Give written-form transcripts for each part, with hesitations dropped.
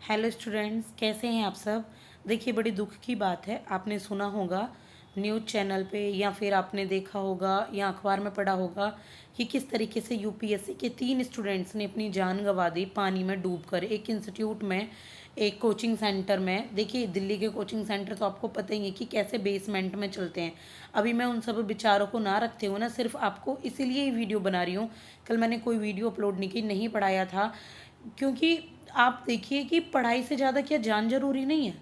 Hello students, कैसे हैं आप सब। देखिए, बड़ी दुख की बात है। आपने सुना होगा न्यूज़ चैनल पे या फिर आपने देखा होगा या अखबार में पढ़ा होगा कि किस तरीके से यूपीएससी के 3 स्टूडेंट्स ने अपनी जान गंवा दी पानी में डूबकर एक इंस्टीट्यूट में, एक कोचिंग सेंटर में। देखिए, दिल्ली के कोचिंग सेंटर तो आपको पता ही है कि कैसे बेसमेंट में चलते हैं। अभी मैं उन सब बेचारों को ना रखते हुए ना सिर्फ आपको इसीलिए ही वीडियो बना रही हूँ। कल मैंने कोई वीडियो अपलोड नहीं पढ़ाया था, क्योंकि आप देखिए कि पढ़ाई से ज़्यादा क्या जान ज़रूरी नहीं है।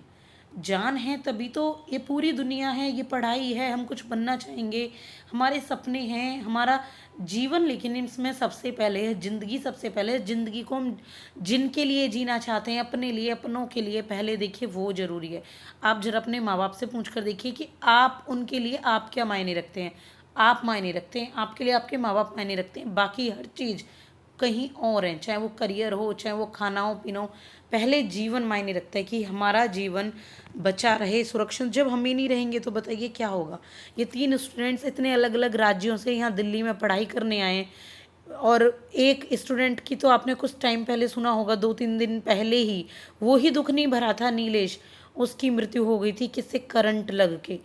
जान है तभी तो ये पूरी दुनिया है, ये पढ़ाई है, हम कुछ बनना चाहेंगे, हमारे सपने हैं, हमारा जीवन। लेकिन इसमें सबसे पहले है ज़िंदगी। सबसे पहले ज़िंदगी को हम जिनके लिए जीना चाहते हैं, अपने लिए, अपनों के लिए, पहले देखिए वो ज़रूरी है। आप जरा अपने माँ बाप से पूछ कर देखिए कि आप उनके लिए आप क्या मायने रखते हैं। आप मायने रखते हैं, आपके लिए आपके माँ बाप मायने रखते हैं, बाकी हर चीज़ कहीं और हैं। चाहे वो करियर हो, चाहे वो खाना हो पीना हो, पहले जीवन मायने रखता है कि हमारा जीवन बचा रहे, सुरक्षित। जब हम ही नहीं रहेंगे तो बताइए क्या होगा। ये 3 स्टूडेंट्स इतने अलग अलग राज्यों से यहाँ दिल्ली में पढ़ाई करने आए। और एक स्टूडेंट की तो आपने कुछ टाइम पहले सुना होगा, 2-3 दिन पहले ही, वो ही दुख नहीं भरा था, नीलेश। उसकी मृत्यु हो गई थी किससे, करंट लग के।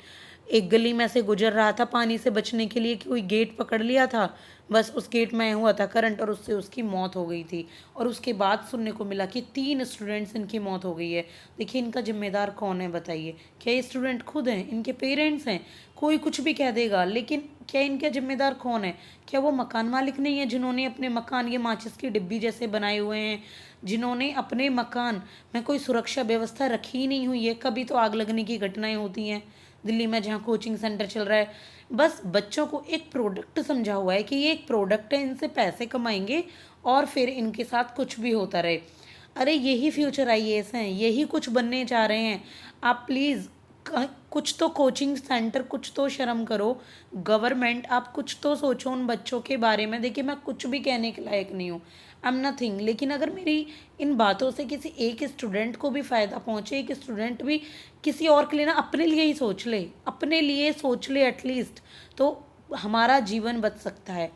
एक गली में से गुजर रहा था पानी से बचने के लिए, कि कोई गेट पकड़ लिया था, बस उस गेट में हुआ था करंट और उससे उसकी मौत हो गई थी। और उसके बाद सुनने को मिला कि 3 स्टूडेंट्स इनकी मौत हो गई है। देखिए, इनका जिम्मेदार कौन है बताइए। क्या ये स्टूडेंट खुद हैं, इनके पेरेंट्स हैं? कोई कुछ भी कह देगा, लेकिन क्या इनका जिम्मेदार कौन है? क्या वो मकान मालिक नहीं है, जिन्होंने अपने मकान ये माचिस की डिब्बी जैसे बनाए हुए हैं, जिन्होंने अपने मकान में कोई सुरक्षा व्यवस्था रखी ही नहीं हुई है। कभी तो आग लगने की घटनाएं होती हैं दिल्ली में, जहाँ कोचिंग सेंटर चल रहा है। बस बच्चों को एक प्रोडक्ट समझा हुआ है कि ये एक प्रोडक्ट है, इनसे पैसे कमाएंगे और फिर इनके साथ कुछ भी होता रहे। अरे यही फ्यूचर आईएएस हैं, यही कुछ बनने जा रहे हैं। आप प्लीज़ कुछ तो कोचिंग सेंटर, कुछ तो शर्म करो। गवर्नमेंट, आप कुछ तो सोचो उन बच्चों के बारे में। देखिए, मैं कुछ भी कहने के लायक नहीं हूँ, आई एम नथिंग। लेकिन अगर मेरी इन बातों से किसी एक स्टूडेंट को भी फ़ायदा पहुँचे, एक स्टूडेंट भी किसी और के लिए ना, अपने लिए ही सोच ले, अपने लिए सोच ले एटलीस्ट, तो हमारा जीवन बच सकता है।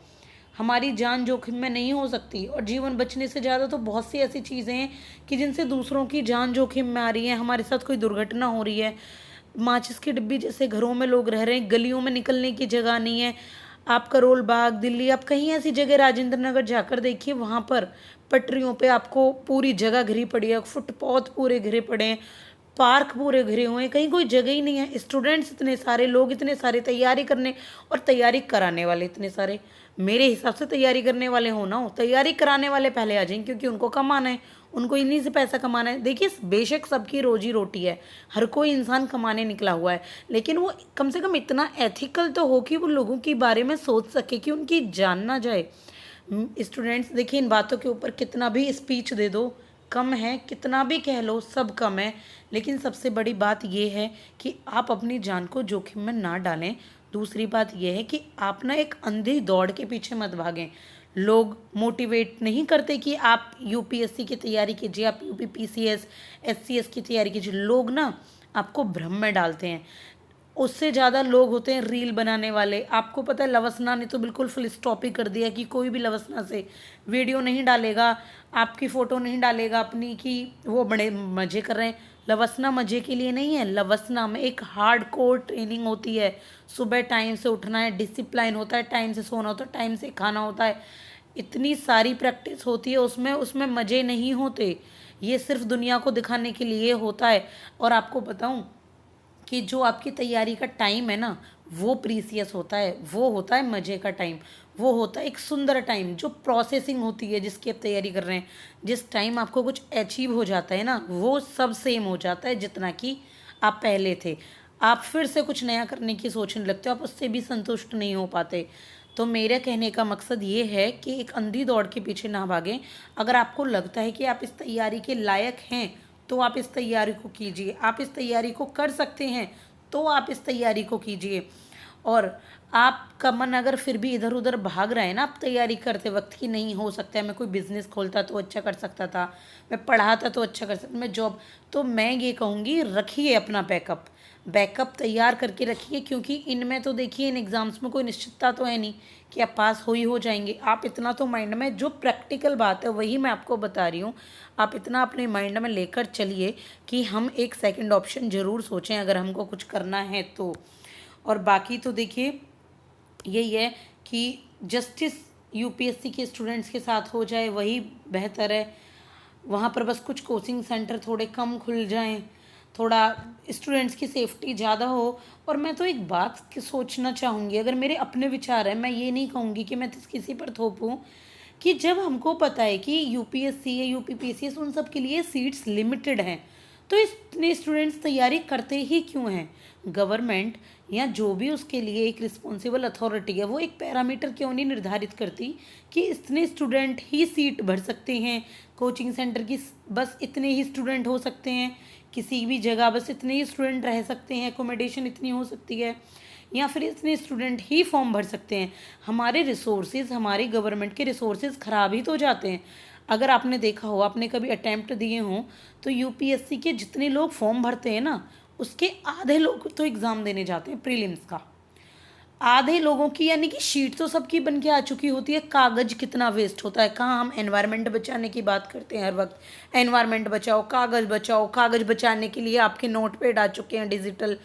हमारी जान जोखिम में नहीं हो सकती। और जीवन बचने से ज़्यादा तो बहुत सी ऐसी चीज़ें हैं कि जिनसे दूसरों की जान जोखिम में आ रही है, हमारे साथ कोई दुर्घटना हो रही है। माचिस की डिब्बी जैसे घरों में लोग रह रहे हैं, गलियों में निकलने की जगह नहीं है। आप करोल बाग दिल्ली, आप कहीं ऐसी जगह राजेंद्र नगर जाकर देखिए, वहाँ पर पटरियों पे आपको पूरी जगह घिरी पड़ी है, फुटपाथ पूरे घिरे पड़े हैं, पार्क पूरे घिरे हुए हैं, कहीं कोई जगह ही नहीं है। स्टूडेंट्स इतने सारे, लोग इतने सारे, तैयारी करने और तैयारी कराने वाले इतने सारे। मेरे हिसाब से तैयारी करने वाले हो ना हो, तैयारी कराने वाले पहले आ जाएं, क्योंकि उनको कमाना है, उनको इन्हीं से पैसा कमाना है। देखिए, बेशक सबकी रोजी रोटी है, हर कोई इंसान कमाने निकला हुआ है, लेकिन वो कम से कम इतना एथिकल तो हो कि वो लोगों के बारे में सोच सके, कि उनकी जान ना जाए। स्टूडेंट्स, देखिए, इन बातों के ऊपर कितना भी स्पीच दे दो कम है, कितना भी कह लो सब कम है। लेकिन सबसे बड़ी बात यह है कि आप अपनी जान को जोखिम में ना डालें। दूसरी बात यह है कि आप ना एक अंधी दौड़ के पीछे मत भागें। लोग मोटिवेट नहीं करते कि आप यूपीएससी की तैयारी कीजिए, आप यूपी पीसीएस एससीएस की तैयारी कीजिए। लोग ना आपको भ्रम में डालते हैं। उससे ज़्यादा लोग होते हैं रील बनाने वाले। आपको पता है, लवसना ने तो बिल्कुल फुल स्टॉप ही कर दिया कि कोई भी लवसना से वीडियो नहीं डालेगा, आपकी फ़ोटो नहीं डालेगा अपनी, कि वो बड़े मज़े कर रहे हैं। लवसना मज़े के लिए नहीं है, लवसना में एक हार्ड कोर ट्रेनिंग होती है। सुबह टाइम से उठना है, डिसिप्लिन होता है, टाइम से सोना होता है, टाइम से खाना होता है, इतनी सारी प्रैक्टिस होती है उसमें। उसमें मज़े नहीं होते, ये सिर्फ दुनिया को दिखाने के लिए होता है। और आपको बताऊं कि जो आपकी तैयारी का टाइम है ना, वो प्रीसियस होता है, वो होता है मज़े का टाइम, वो होता है एक सुंदर टाइम। जो प्रोसेसिंग होती है जिसकी आप तैयारी कर रहे हैं, जिस टाइम आपको कुछ अचीव हो जाता है ना, वो सब सेम हो जाता है जितना कि आप पहले थे। आप फिर से कुछ नया करने की सोचने लगते हो, आप उससे भी संतुष्ट नहीं हो पाते। तो मेरे कहने का मकसद ये है कि एक अंधी दौड़ के पीछे ना भागें। अगर आपको लगता है कि आप इस तैयारी के लायक हैं, तो आप इस तैयारी को कीजिए। आप इस तैयारी को कर सकते हैं, तो आप इस तैयारी को कीजिए। और आपका मन अगर फिर भी इधर उधर भाग रहा है ना आप तैयारी करते वक्त कि नहीं हो सकता है, मैं कोई बिजनेस खोलता तो अच्छा कर सकता था, मैं पढ़ाता तो अच्छा कर सकता, मैं जॉब, तो मैं ये कहूँगी रखिए अपना बैकअप, बैकअप तैयार करके रखिए, क्योंकि इनमें तो देखिए इन एग्ज़ाम्स में कोई निश्चितता तो है नहीं कि आप पास हो जाएंगे। आप इतना तो माइंड में, जो प्रैक्टिकल बात है वही मैं आपको बता रही हूँ, आप इतना अपने माइंड में लेकर चलिए कि हम एक सेकंड ऑप्शन ज़रूर सोचें अगर हमको कुछ करना है तो। और बाकी तो देखिए यही है कि जस्टिस यूपीएससी के स्टूडेंट्स के साथ हो जाए वही बेहतर है। वहाँ पर बस कुछ कोचिंग सेंटर थोड़े कम खुल जाएं, थोड़ा स्टूडेंट्स की सेफ्टी ज़्यादा हो। और मैं तो एक बात सोचना चाहूँगी, अगर मेरे अपने विचार हैं, मैं ये नहीं कहूँगी कि मैं किसी पर थोपूँ, कि जब हमको पता है कि यूपीएससी या यूपीपीसीएस उन सब के लिए सीट्स लिमिटेड हैं, तो इतने स्टूडेंट्स तैयारी करते ही क्यों हैं? गवर्नमेंट या जो भी उसके लिए एक रिस्पॉन्सिबल अथॉरिटी है वो एक पैरामीटर क्यों नहीं निर्धारित करती कि इतने स्टूडेंट ही सीट भर सकते हैं, कोचिंग सेंटर की बस इतने ही स्टूडेंट हो सकते हैं, किसी भी जगह बस इतने ही स्टूडेंट रह सकते हैं, एकोमोडेशन इतनी हो सकती है, या फिर इतने स्टूडेंट ही फॉर्म भर सकते हैं। हमारे रिसोर्सेज, हमारे गवर्नमेंट के रिसोर्सेज ख़राब ही तो जाते हैं। अगर आपने देखा हो, आपने कभी अटैम्प्ट दिए हों, तो यूपीएससी के जितने लोग फॉर्म भरते हैं ना, उसके आधे लोग तो एग्ज़ाम देने जाते हैं प्रीलिम्स का। आधे लोगों की यानी कि शीट तो सबकी बन के आ चुकी होती है, कागज़ कितना वेस्ट होता है। कहाँ हम एनवायरनमेंट बचाने की बात करते हैं हर वक्त, एनवायरनमेंट बचाओ, कागज़ बचाओ, कागज़ बचाने के लिए आपके नोट पैड आ चुके हैं डिजिटल।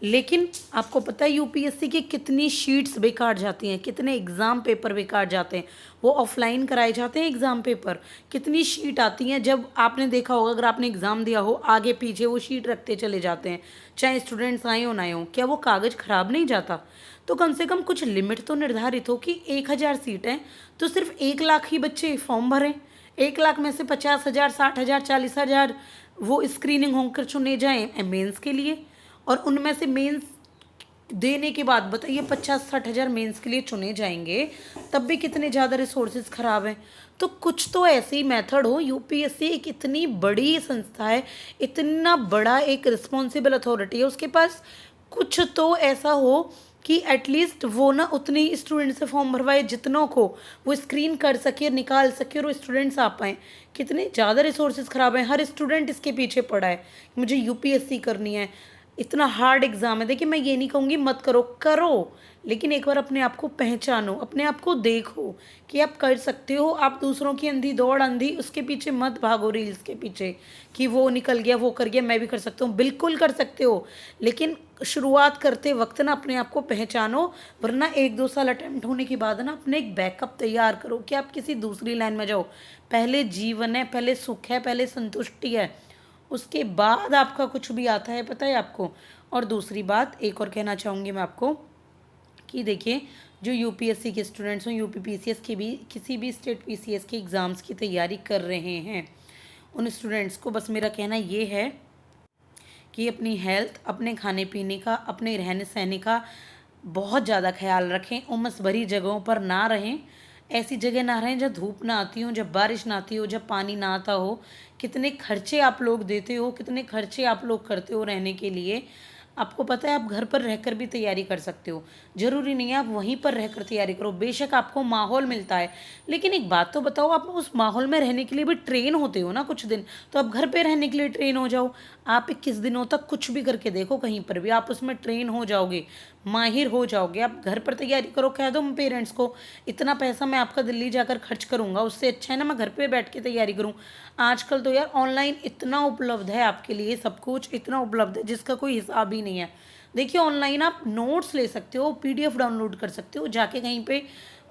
लेकिन आपको पता है यूपीएससी की कितनी शीट्स बेकार जाती हैं, कितने एग्ज़ाम पेपर बेकार जाते हैं, वो ऑफलाइन कराए जाते हैं एग्ज़ाम पेपर। कितनी शीट आती हैं, जब आपने देखा होगा, अगर आपने एग्ज़ाम दिया हो, आगे पीछे वो शीट रखते चले जाते हैं, चाहे स्टूडेंट्स आए हो ना आए हो। क्या वो कागज़ ख़राब नहीं जाता? तो कम से कम कुछ लिमिट तो निर्धारित हो कि 1000 सीट हैं तो सिर्फ 1 लाख ही बच्चे फॉर्म भरें, 1 लाख में से 50,000, 60,000, 40,000 वो स्क्रीनिंग होकर चुने जाएं मेंस के लिए। और उनमें से मेंस देने के बाद बताइए 50-60 हज़ार मेंस के लिए चुने जाएंगे, तब भी कितने ज़्यादा रिसोर्सेज ख़राब हैं। तो कुछ तो ऐसी मेथड हो, यूपीएससी एक इतनी बड़ी संस्था है, इतना बड़ा एक रिस्पॉन्सिबल अथॉरिटी है, उसके पास कुछ तो ऐसा हो कि एटलीस्ट वो ना उतने स्टूडेंट से फॉर्म भरवाए जितनों को वो स्क्रीन कर सके, निकाल सके और वो स्टूडेंट्स आ पाएँ। कितने ज़्यादा रिसोर्सेज ख़राब हैं, हर स्टूडेंट इसके पीछे पड़ा है, मुझे यूपीएससी करनी है, इतना हार्ड एग्ज़ाम है। देखिए मैं ये नहीं कहूँगी मत करो, करो, लेकिन एक बार अपने आप को पहचानो, अपने आप को देखो कि आप कर सकते हो। आप दूसरों की अंधी दौड़, अंधी उसके पीछे मत भागो, रील्स के पीछे कि वो निकल गया, वो कर गया, मैं भी कर सकता हूँ। बिल्कुल कर सकते हो, लेकिन शुरुआत करते वक्त ना अपने आप को पहचानो, वरना 1-2 साल अटैम्प्ट होने के बाद ना अपने एक बैकअप तैयार करो कि आप किसी दूसरी लाइन में जाओ। पहले जीवन है, पहले सुख है, पहले संतुष्टि है, उसके बाद आपका कुछ भी आता है, पता है आपको। और दूसरी बात एक और कहना चाहूँगी मैं आपको कि देखिए जो यूपीएससी के स्टूडेंट्स हों, यूपीपीसीएस की भी, किसी भी स्टेट पीसीएस के एग्ज़ाम्स की तैयारी कर रहे हैं, उन स्टूडेंट्स को बस मेरा कहना ये है कि अपनी हेल्थ, अपने खाने पीने का, अपने रहने सहने का बहुत ज़्यादा ख्याल रखें। उमस भरी जगहों पर ना रहें, ऐसी जगह ना रहें जब धूप ना आती हो, जब बारिश ना आती हो, जब पानी ना आता हो। कितने खर्चे आप लोग देते हो, कितने खर्चे आप लोग करते हो रहने के लिए। आपको पता है आप घर पर रहकर भी तैयारी कर सकते हो, ज़रूरी नहीं है आप वहीं पर रहकर तैयारी करो। बेशक आपको माहौल मिलता है, लेकिन एक बात तो बताओ, आप उस माहौल में रहने के लिए भी ट्रेन होते हो ना कुछ दिन, तो आप घर पे रहने के लिए ट्रेन हो जाओ। आप 21 दिनों तक कुछ भी करके देखो, कहीं पर भी आप उसमें ट्रेन हो जाओगे, माहिर हो जाओगे। आप घर पर तैयारी करो, कह दो पेरेंट्स को इतना पैसा मैं आपका दिल्ली जाकर खर्च करूँगा, उससे अच्छा है ना मैं घर पे बैठ के तैयारी करूँ। आजकल तो यार ऑनलाइन इतना उपलब्ध है आपके लिए, सब कुछ इतना उपलब्ध है जिसका कोई हिसाब ही नहीं है। देखिए ऑनलाइन आप नोट्स ले सकते हो, पीडीएफ डाउनलोड कर सकते हो, जाके कहीं पे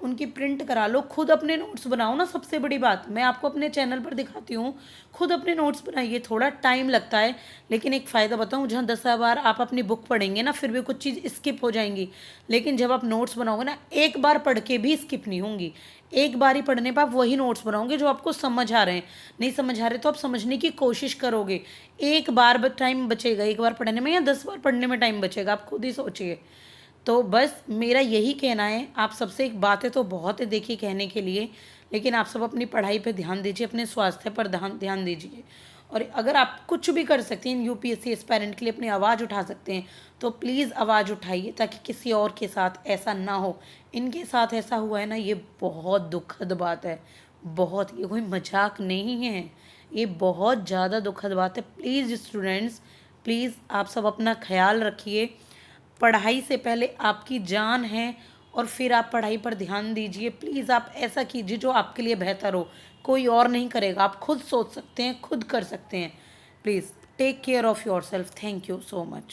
उनकी प्रिंट करा लो, खुद अपने नोट्स बनाओ ना। सबसे बड़ी बात मैं आपको अपने चैनल पर दिखाती हूँ, खुद अपने नोट्स बनाइए। थोड़ा टाइम लगता है, लेकिन एक फ़ायदा बताऊँ, जहाँ 10 बार आप अपनी बुक पढ़ेंगे ना फिर भी कुछ चीज़ स्किप हो जाएंगी, लेकिन जब आप नोट्स बनाओगे ना, एक बार पढ़ के भी स्किप नहीं होंगी। एक बार ही पढ़ने पर आप वही नोट्स बनाओगे जो आपको समझ आ रहे हैं। नहीं समझ आ रहे तो आप समझने की कोशिश करोगे। एक बार टाइम बचेगा, एक बार पढ़ने में या 10 बार पढ़ने में टाइम बचेगा, आप खुद ही सोचिए। तो बस मेरा यही कहना है, आप सबसे एक बातें तो बहुत है देखिए कहने के लिए, लेकिन आप सब अपनी पढ़ाई पे ध्यान दीजिए, अपने स्वास्थ्य पर ध्यान दीजिए। और अगर आप कुछ भी कर सकते हैं यूपीएससी एस्पायरेंट के लिए, अपनी आवाज़ उठा सकते हैं तो प्लीज़ आवाज़ उठाइए, ताकि किसी और के साथ ऐसा ना हो। इनके साथ ऐसा हुआ है ना, ये बहुत दुखद बात है, बहुत, ये कोई मजाक नहीं है, ये बहुत ज़्यादा दुखद बात है। प्लीज़ स्टूडेंट्स, प्लीज़ आप सब अपना ख्याल रखिए। पढ़ाई से पहले आपकी जान है, और फिर आप पढ़ाई पर ध्यान दीजिए। प्लीज़ आप ऐसा कीजिए जो आपके लिए बेहतर हो, कोई और नहीं करेगा, आप खुद सोच सकते हैं, खुद कर सकते हैं। Please take care of yourself. Thank you so much.